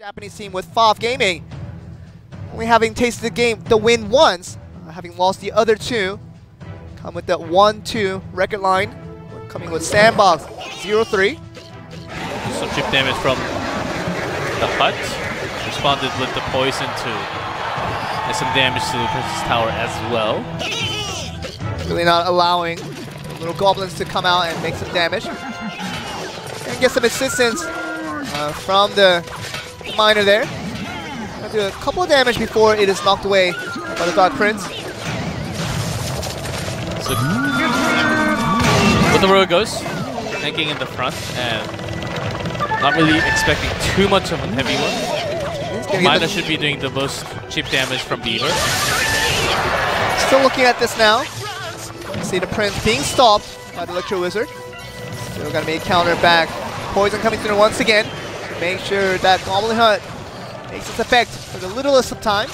Japanese team with FAV Gaming, only having tasted the win once, having lost the other two. Come with the 1-2 record line, coming with Sandbox 0-3. Some chip damage from the hut. Responded with the poison and some damage to the Princess Tower as well. Really not allowing the little goblins to come out and make some damage. And get some assistance from the miner there. Gonna do a couple of damage before it is knocked away by the Dark Prince. So, with the Royale Ghost, tanking in the front and not really expecting too much of a heavy one. Miner should be doing the most chip damage from Beaver. Still looking at this now. See the Prince being stopped by the Electro Wizard. Still gonna be a counter back. Poison coming through once again. Make sure that Goblin Hut makes its effect for the littlest of time.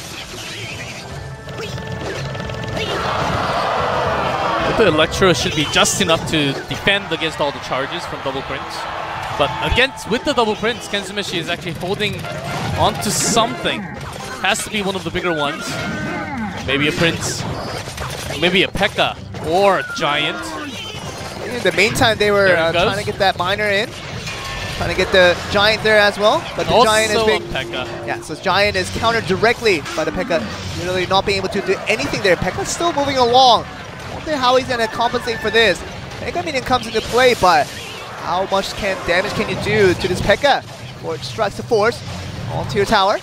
The Electro should be just enough to defend against all the charges from Double Prince. But with the Double Prince, KENTSUMESHI is actually holding onto something. Has to be one of the bigger ones. Maybe a Prince, maybe a P.E.K.K.A. or a Giant. In the meantime, they were trying to get that miner in. Trying to get the Giant there as well. But the Giant is being... P.E.K.K.A. Yeah, so Giant is countered directly by the P.E.K.K.A. Really not being able to do anything there. P.E.K.K.A. still moving along. I wonder how he's going to compensate for this. P.E.K.K.A. minion comes into play, but how much damage can you do to this P.E.K.K.A. before it strikes the force onto your tower?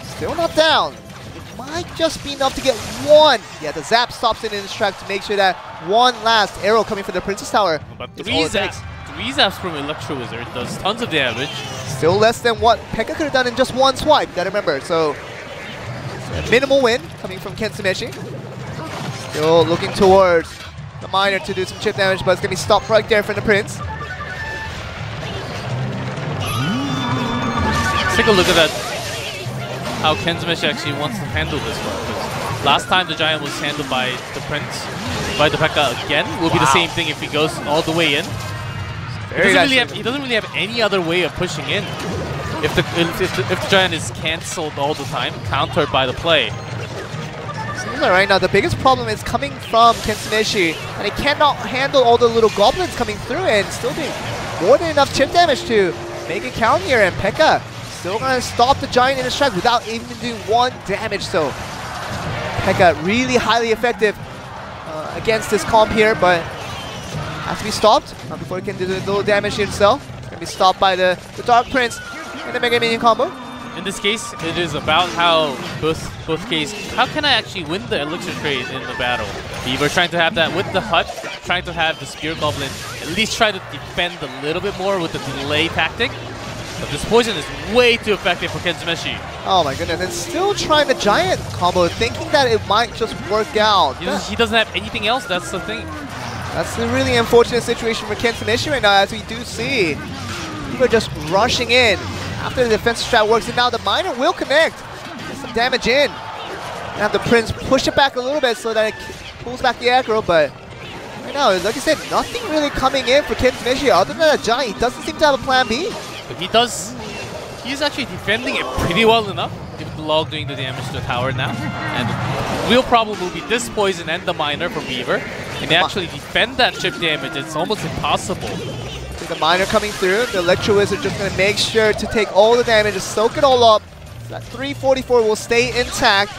Still not down. It might just be enough to get one. Yeah, the zap stops it in its track to make sure that one last arrow coming from the Princess Tower. But three zaps from Electro Wizard does tons of damage. Still less than what P.E.K.K.A. could have done in just one swipe, gotta remember. So, a minimal win coming from KENTSUMESHI. Still looking towards the miner to do some chip damage, but it's gonna be stopped right there from the Prince. Let's take a look at that. How KENTSUMESHI actually wants to handle this one. Last time the Giant was handled by the Prince, by the P.E.K.K.A. again, will be the same thing if he goes all the way in. He doesn't really have any other way of pushing in. If the Giant is cancelled all the time, countered by the play. Seems like right now the biggest problem is coming from KENTSUMESHI, and he cannot handle all the little goblins coming through and still doing more than enough chip damage to make it count here. And P.E.K.K.A. still gonna stop the Giant in his track without even doing one damage. So P.E.K.K.A. really highly effective against this comp here, but has to be stopped before he can do the little damage himself. It's gonna be stopped by the Dark Prince in the Mega Minion combo. In this case, it is about how both cases. How can I actually win the elixir trade in the battle? Beaver trying to have that with the hut, trying to have the Spear Goblin at least try to defend a little bit more with the delay tactic. But this poison is way too effective for KENTSUMESHI. Oh my goodness, and still trying the Giant combo, thinking that it might just work out. He doesn't have anything else, that's the thing. That's a really unfortunate situation for KENTSUMESHI right now, as we do see Beaver just rushing in after the defensive strat works, and now the miner will connect. Get some damage in. And have the Prince push it back a little bit so that it pulls back the aggro, but right now, like I said, nothing really coming in for KENTSUMESHI other than a Giant. He doesn't seem to have a plan B. But he's actually defending it pretty well enough. With the log doing the damage to the tower now. And the real problem will be this poison and the miner from Beaver. And they actually defend that chip damage, it's almost impossible. See the miner coming through, the Electro Wizard just going to make sure to take all the damage, just soak it all up. So that 344 will stay intact.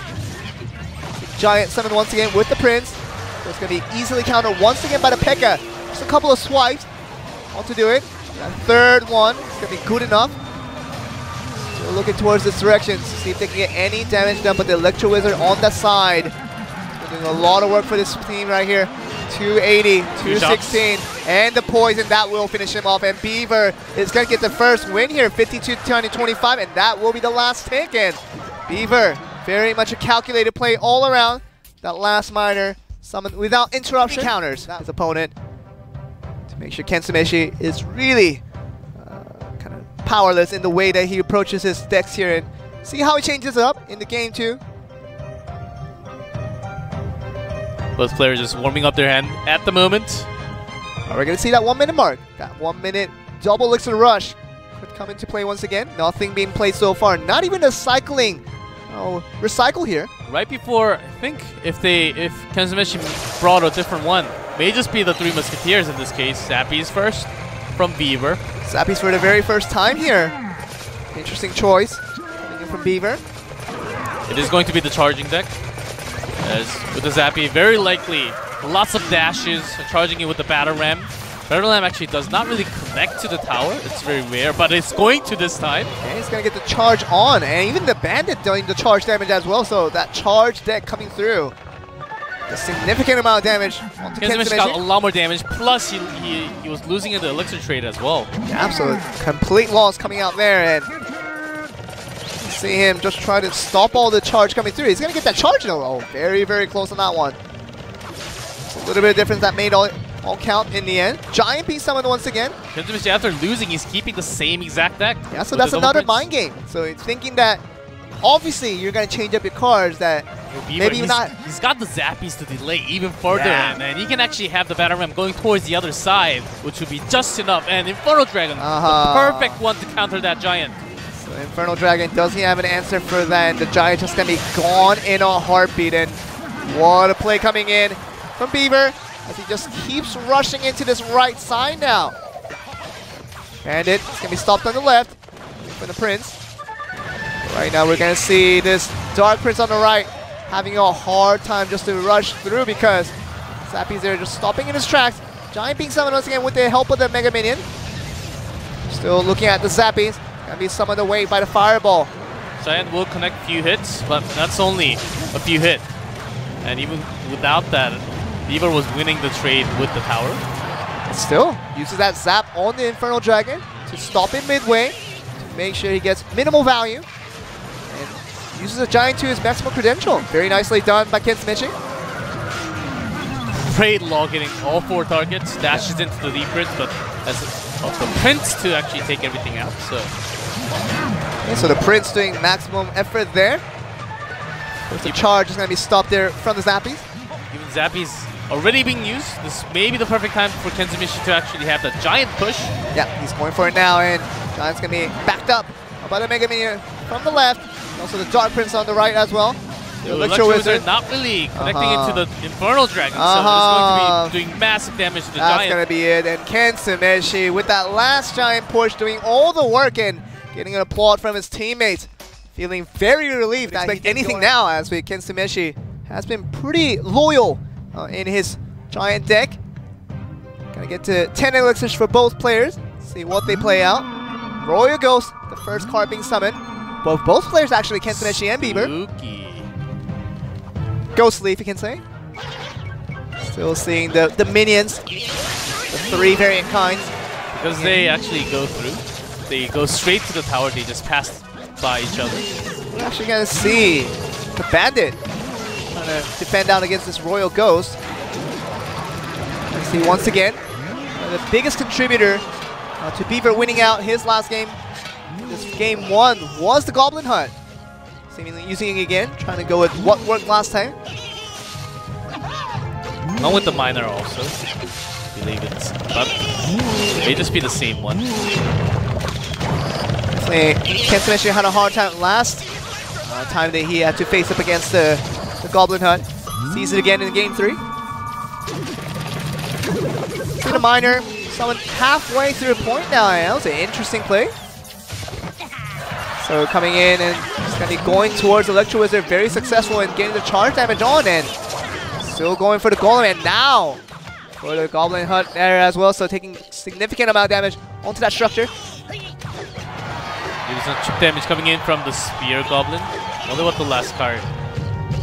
Giant summon once again with the Prince. So it's going to be easily countered once again by the P.E.K.K.A. Just a couple of swipes want to do it. That third one is going to be good enough. So looking towards this direction to see if they can get any damage done, but the Electro Wizard on that side. Doing a lot of work for this team right here. 280, 216, and the poison, that will finish him off. And Beaver is going to get the first win here, 52-25, and that will be the last taken. Beaver, very much a calculated play all around. That last miner summoned without interruption. Counters his opponent to make sure KENTSUMESHI is really kind of powerless in the way that he approaches his decks here, and see how he changes up in the game too. Both players just warming up their hand at the moment. We're going to see that 1 minute mark. That 1 minute double elixir rush. come into play once again. Nothing being played so far. Not even a cycling recycle here. Right before, I think if KENTSUMESHI brought a different one, may just be the Three Musketeers in this case. Zappy's first from Beaver. Zappy's for the very first time here. Interesting choice coming in from Beaver. It is going to be the charging deck. As with the Zappy, very likely lots of dashes, charging it with the Battle Ram. Battle Ram actually does not really connect to the tower. It's very rare, but it's going to this time. Okay, he's going to get the charge on, and even the Bandit doing the charge damage as well, so that charge deck coming through. A significant amount of damage onto KENTSUMESHI got a lot more damage, plus he was losing in the elixir trade as well. Yeah, absolute complete loss coming out there, and see him just try to stop all the charge coming through. He's going to get that charge though. Oh, very, very close on that one. It's a little bit of difference that made all count in the end. Giant being summoned once again. KENTSUMESHI, after losing, he's keeping the same exact deck. Yeah, so that's another mind game. So it's thinking that obviously you're going to change up your cards that maybe not. He's got the Zappies to delay even further, and he can actually have the Battle Ram going towards the other side, which would be just enough. And Infernal Dragon, the perfect one to counter that Giant. So Infernal Dragon, does he have an answer for that? And the Giant just going to be gone in a heartbeat. And what a play coming in from Beaver, as he just keeps rushing into this right side now. Bandit is going to be stopped on the left for the Prince. Right now we're going to see this Dark Prince on the right having a hard time just to rush through because Zappy's there just stopping in his tracks. Giant being summoned once again with the help of the Mega Minion. Still looking at the Zappies. Going to be summoned away by the Fireball. Giant will connect a few hits, but that's only a few hits. And even without that, Beaver was winning the trade with the tower. Still uses that zap on the Infernal Dragon to stop him midway, to make sure he gets minimal value. And uses a Giant to his maximum credential. Very nicely done by KENTSUMESHI. Great log hitting all 4 targets, dashes into the Deep Prince, but as of the Prince to actually take everything out. So the Prince doing maximum effort there. The charge is going to be stopped there from the Zappies. Even Zappies already being used. This may be the perfect time for KENTSUMESHI to actually have the Giant push. Yeah, he's going for it now, and Giant's going to be backed up by the Mega Minion from the left. Also the Dark Prince on the right as well. The Electro Wizard not really connecting into the Infernal Dragon, so it's going to be doing massive damage to the Giant. That's going to be it, and KENTSUMESHI with that last Giant push doing all the work and getting an applaud from his teammates. Feeling very relieved. Not expect anything now, as KENTSUMESHI has been pretty loyal in his Giant deck. Gonna get to 10 elixirs for both players. See what they play out. Royal Ghost, the first card being summoned. Both players actually, KENTSUMESHI and Beaver. Spooky. Ghost Leaf, you can say. Still seeing the minions, the 3 variant kinds. Because they actually go through. They go straight to the tower, they just pass by each other. We're actually going to see the Bandit trying to defend out against this Royal Ghost. Let's see once again, the biggest contributor to Beaver winning out his last game. This game 1 was the Goblin Hut. Seemingly using it again, trying to go with what worked last time. Along with the Miner also, I believe it's, but it may just be the same one. KENTSUMESHI had a hard time last time that he had to face up against the Goblin Hut. Sees it again in game 3. See the Miner, someone halfway through a point now. That was an interesting play. So coming in and just going to be going towards Electro Wizard, very successful in getting the charge damage on, and still going for the Golem, and now for the Goblin Hut there as well, so taking significant amount of damage onto that structure. There's some chip damage coming in from the Spear Goblin. I wonder what the last card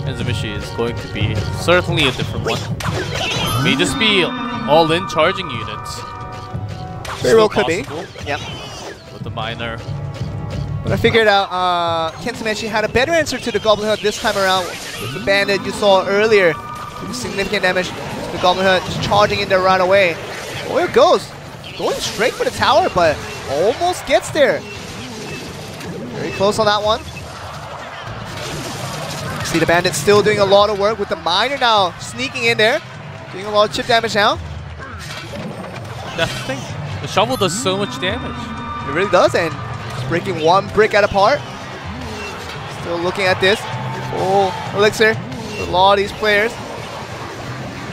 KENTSUMESHI is going to be. Certainly a different one. May just be all-in charging units. Very well could be. Yep. With the Miner. But I figured out KENTSUMESHI had a better answer to the Goblin Hut this time around with the Bandit you saw earlier. With significant damage. The Goblin Hut just charging in there right away. Royal Ghost going straight for the tower, but almost gets there. Very close on that one. See the Bandit still doing a lot of work with the Miner now sneaking in there. Doing a lot of chip damage now. That's the thing. The shovel does so much damage. It really does, and just breaking one brick at a part. Still looking at this. Full elixir for a lot of these players.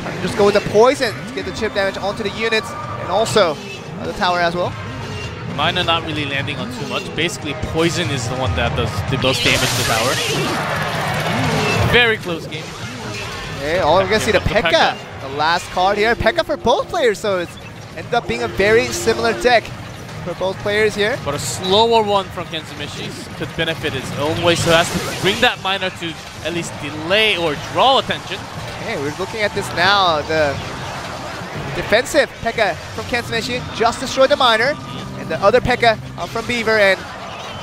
Trying to just go with the poison to get the chip damage onto the units and also the tower as well. Mine are not really landing on too much. Basically, poison is the one that does the most damage to the tower. Very close game. Okay, we're gonna see the P.E.K.K.A. The last card here. P.E.K.K.A. for both players, so it's ended up being a very similar deck for both players here. But a slower one from KENTSUMESHI could benefit its own way, so it has to bring that miner to at least delay or draw attention. Okay, we're looking at this now. The defensive P.E.K.K.A. from KENTSUMESHI just destroyed the miner, and the other P.E.K.K.A. from Beaver, and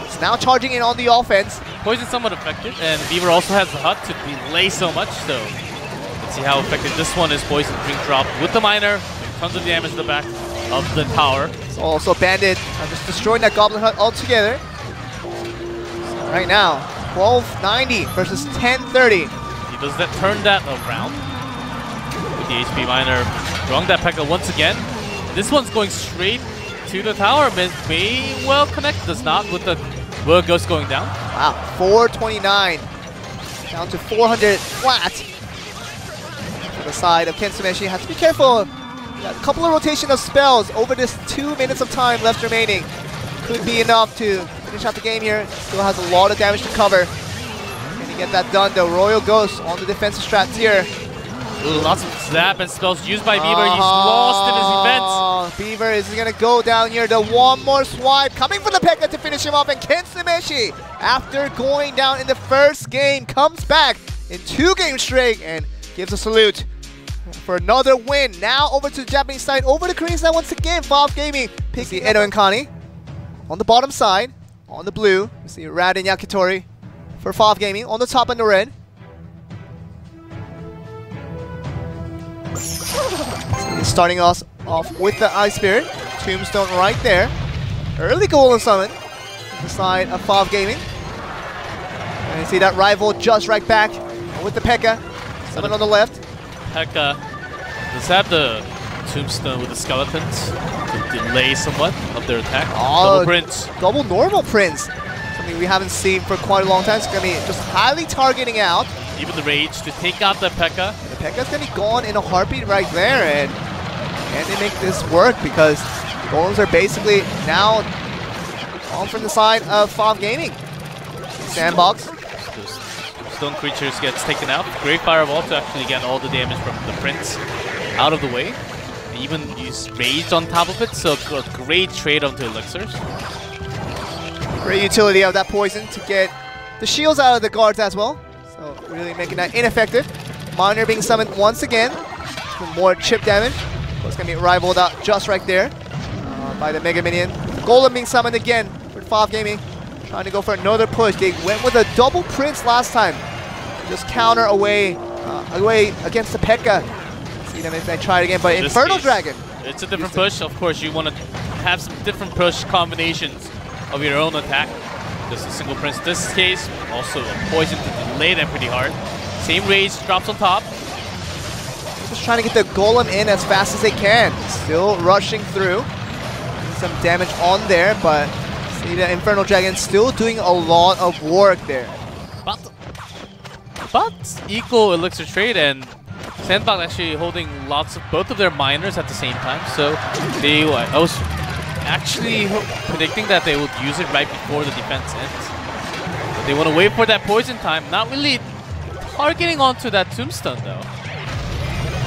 it's now charging in on the offense. Poison's somewhat effective, and Beaver also has the hut to delay so much, so let's see how effective this one is. Poison being dropped with the miner, tons of damage to the back of the tower. It's also Bandit just destroying that Goblin Hut altogether. So right now, 1290 versus 1030. He does that, turn that around with the HP miner, drawing that P.E.K.K.A. once again. This one's going straight to the tower, may well connect, does not with the Ghost going down. Wow, 429 down to 400 flat. To the side of KENTSUMESHI, has to be careful. Got a couple of rotation of spells over this 2 minutes of time left remaining. Could be enough to finish out the game here. Still has a lot of damage to cover. Can he get that done though? Royal Ghost on the defensive strats here. Ooh, lots of zap and spells used by Beaver. He's lost in his events. Beaver is going to go down here. The one more swipe coming from the P.E.K.K.A. to finish him off. And KENTSUMESHI, after going down in the first game, comes back in 2 games straight and gives a salute for another win. Now over to the Japanese side, over the Korean side once again. FAV Gaming picks the Edo and Khani on the bottom side. On the blue, we see RAD and Yakitori for FAV Gaming. On the top in the red. Starting us off with the Ice Spirit. Tombstone right there. Early Golden Summon to the side of FAV Gaming. And you see that rival just right back with the P.E.K.K.A. Summon on the left. P.E.K.K.A. does have the Tombstone with the skeletons to delay somewhat of their attack. Double Prince. Double normal Prince. Something we haven't seen for quite a long time. It's going to be just highly targeting out. Even the Rage to take out the P.E.K.K.A. The P.E.K.K.A.'s going to be gone in a heartbeat right there. And can they make this work? Because the Golems are basically now on from the side of FAV Gaming. Sandbox. Those stone creatures gets taken out. Great Fireball to actually get all the damage from the Prince out of the way. They even use Rage on top of it, so a great trade onto Elixirs. Great utility of that poison to get the shields out of the guards as well. So really making that ineffective. Miner being summoned once again for more chip damage. It's going to be rivaled out just right there by the Mega Minion. Golem being summoned again for FAV Gaming. Trying to go for another push. They went with a double Prince last time. Just counter away against the P.E.K.K.A. See them if they try it again, but Infernal Dragon. It's a different push. Of course, you want to have some different push combinations of your own attack. Just a single Prince in this case. Also a poison to delay them pretty hard. Same Rage drops on top. Just trying to get the Golem in as fast as they can. Still rushing through. Some damage on there, but see the Infernal Dragon still doing a lot of work there. But equal elixir trade, and Sandbox actually holding lots of both of their miners at the same time. So I was actually predicting that they would use it right before the defense ends. But they want to wait for that poison time. Not really targeting onto that Tombstone though.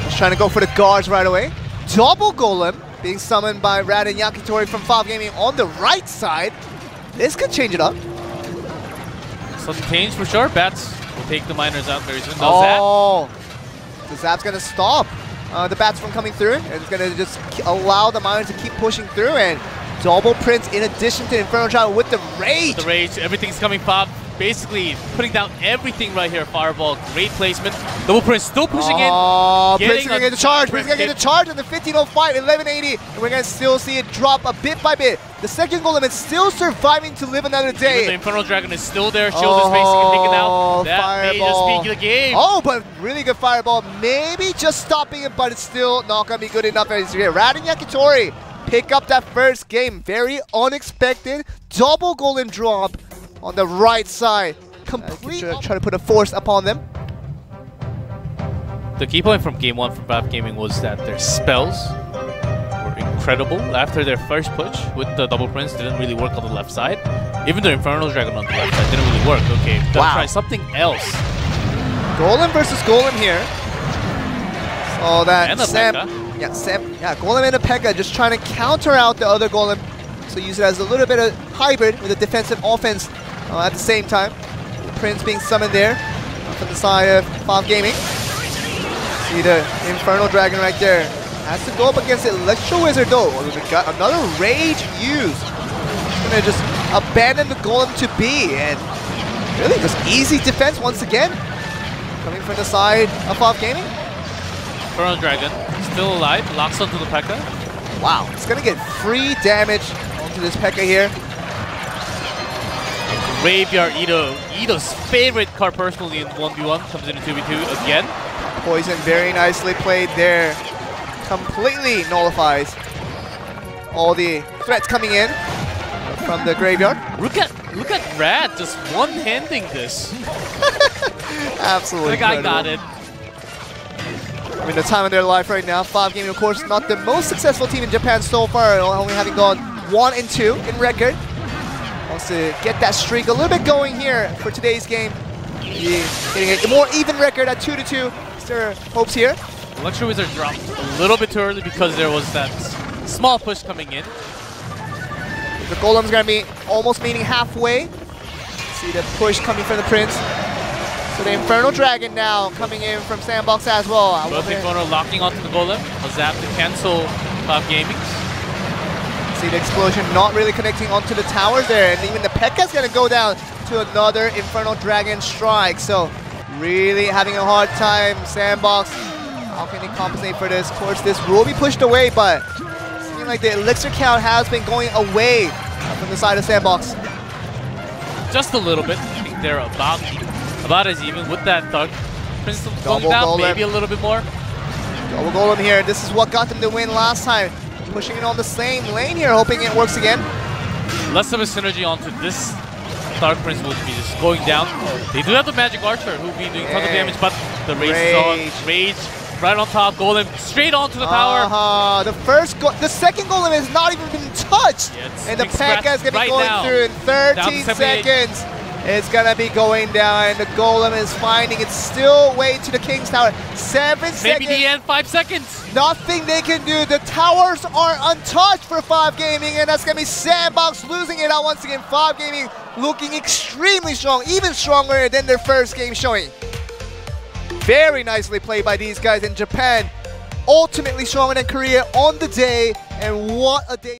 Just trying to go for the guards right away. Double Golem being summoned by RAD and Yakitori from FAV Gaming on the right side. This could change it up. Sudden change for sure. Bats will take the miners out very soon. No Zap. The Zap's going to stop the Bats from coming through. And it's going to just allow the miners to keep pushing through. And double Prince in addition to Inferno Child with the Rage. The Rage, everything's coming FAV. Basically putting down everything right here. Fireball, great placement. Double Prince still pushing in. Prince is going to get the charge. Prince is going to get the charge on the 1505, 1180. And we're going to still see it drop a bit by bit. The second Golem is still surviving to live another day. Even the Infernal Dragon is still there. Shield is basically taken out. That Fireball. may just peak the game. Oh, but really good Fireball. Maybe just stopping it, but it's still not going to be good enough as here. RAD and Yakitori pick up that first game. Very unexpected. Double golem drop on the right side. Completely try to put a force upon them. The key point from game 1 for FAV Gaming was that their spells were incredible. After their first push with the double prince didn't really work on the left side. Even the Infernal Dragon on the left side didn't really work. Okay, gotta try something else. Golem versus Golem here. So that and a Golem and a P.E.K.K.A just trying to counter out the other Golem. So use it as a little bit of hybrid with a defensive offense at the same time. The Prince being summoned there from the side of FAV Gaming. See the Infernal Dragon right there. Has to go up against the Electro Wizard though. We've got another Rage used. Gonna just abandon the Golem to be, and really just easy defense once again. Coming from the side of FAV Gaming. Infernal Dragon still alive, locks onto the P.E.K.K.A. Wow, it's gonna get free damage onto this P.E.K.K.A here. Graveyard Edo. Edo's favorite card personally in 1v1 comes into 2v2 again. Poison very nicely played there. Completely nullifies all the threats coming in from the graveyard. Look at Rad just one-handing this. Absolutely. The guy got it. I mean, the time of their life right now. FAV Gaming, of course, not the most successful team in Japan so far, only having gone 1-2 in record. Wants to get that streak a little bit going here for today's game. Getting a more even record at 2-2. Is there hopes here? Electro Wizard dropped a little bit too early because there was that small push coming in. The Golem's gonna be almost meeting halfway. See the push coming from the Prince. So the Infernal Dragon now coming in from Sandbox as well. Both Inferno locking onto the Golem. A zap to cancel FAV Gaming. See the explosion not really connecting onto the towers there, and even the P.E.K.K.A is gonna go down to another Infernal Dragon strike. So really having a hard time. Sandbox, how can they compensate for this? Of course, this will be pushed away, but it seems like the elixir count has been going away from the side of Sandbox. Just a little bit. I think they're about as even with that Dark Prince going Double down, Golem. maybe a little bit more. Double Golem here. This is what got them the win last time. Pushing it on the same lane here, hoping it works again. Less of a synergy onto this Dark Prince will be just going down. They do have the Magic Archer who will be doing tons of damage, but the Rage is on. Rage right on top, Golem straight onto the tower. The second Golem has not even been touched. Yeah, and the P.E.K.K.A is going to be going through in 13 seconds. It's going to be going down, and the Golem is finding it's still way to the King's Tower. 7 seconds. Maybe the end, 5 seconds. Nothing they can do. The towers are untouched for FAV Gaming, and that's going to be Sandbox losing it out once again. FAV Gaming looking extremely strong, even stronger than their first game showing. Very nicely played by these guys in Japan. Ultimately stronger than Korea on the day, and what a day.